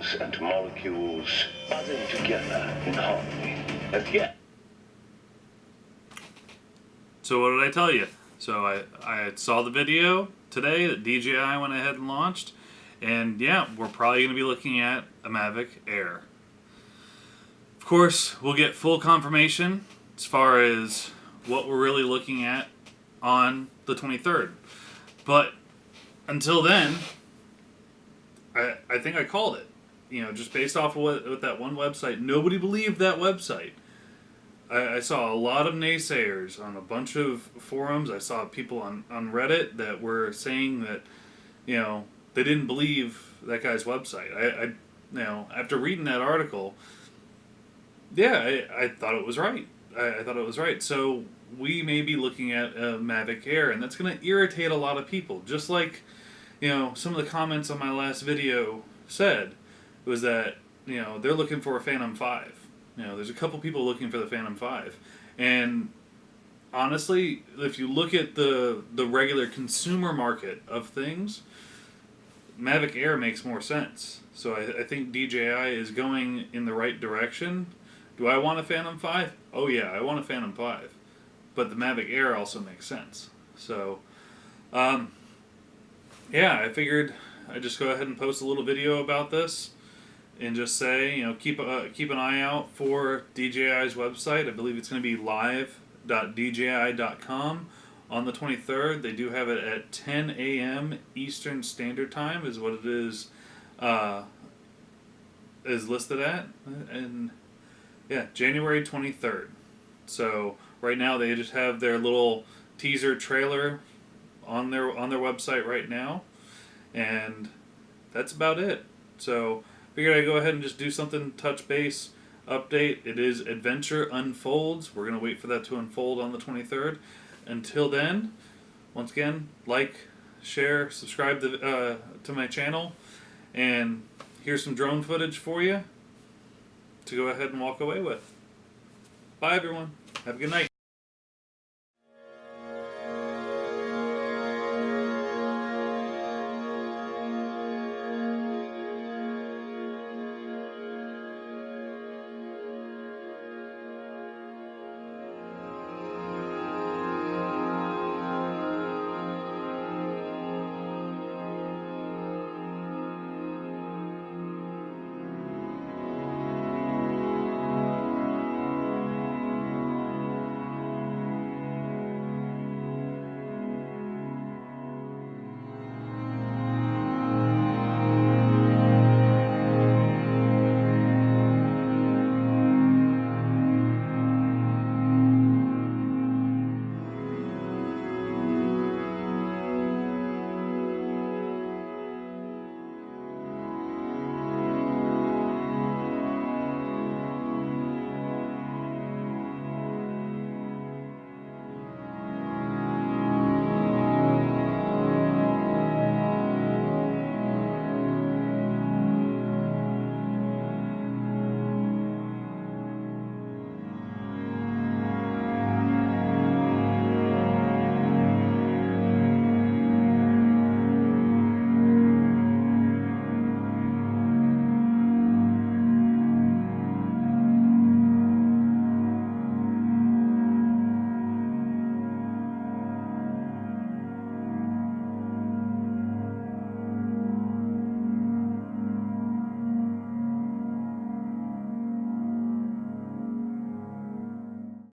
atoms and molecules buzzing together in harmony. And yet... So what did I tell you? So I saw the video today that DJI went ahead and launched, and yeah, we're probably going to be looking at a Mavic Air. Of course, we'll get full confirmation as far as what we're really looking at on the 23rd. But until then, I think I called it. You know, just based off of what that one website, nobody believed that website. I saw a lot of naysayers on a bunch of forums. I saw people on Reddit that were saying that, you know, they didn't believe that guy's website. I you know, after reading that article, yeah, I thought it was right. I thought it was right. So we may be looking at a Mavic Air, and that's going to irritate a lot of people. Just like, you know, some of the comments on my last video said, was that, you know, they're looking for a Phantom 5. You know, there's a couple people looking for the Phantom 5. And honestly, if you look at the regular consumer market of things, Mavic Air makes more sense. So I think DJI is going in the right direction. Do I want a Phantom 5? Oh yeah, I want a Phantom 5. But the Mavic Air also makes sense. So, yeah, I figured I'd just go ahead and post a little video about this. And just say, you know, keep an eye out for DJI's website. I believe it's going to be live.dji.com on the 23rd. They do have it at 10 a.m. Eastern Standard Time is what it is listed at. And yeah, January 23rd. So right now they just have their little teaser trailer on their website right now, and that's about it. So figured I'd go ahead and just do something, touch base, update. It is Adventure Unfolds. We're going to wait for that to unfold on the 23rd. Until then, once again, like, share, subscribe to my channel, and here's some drone footage for you to go ahead and walk away with. Bye everyone. Have a good night.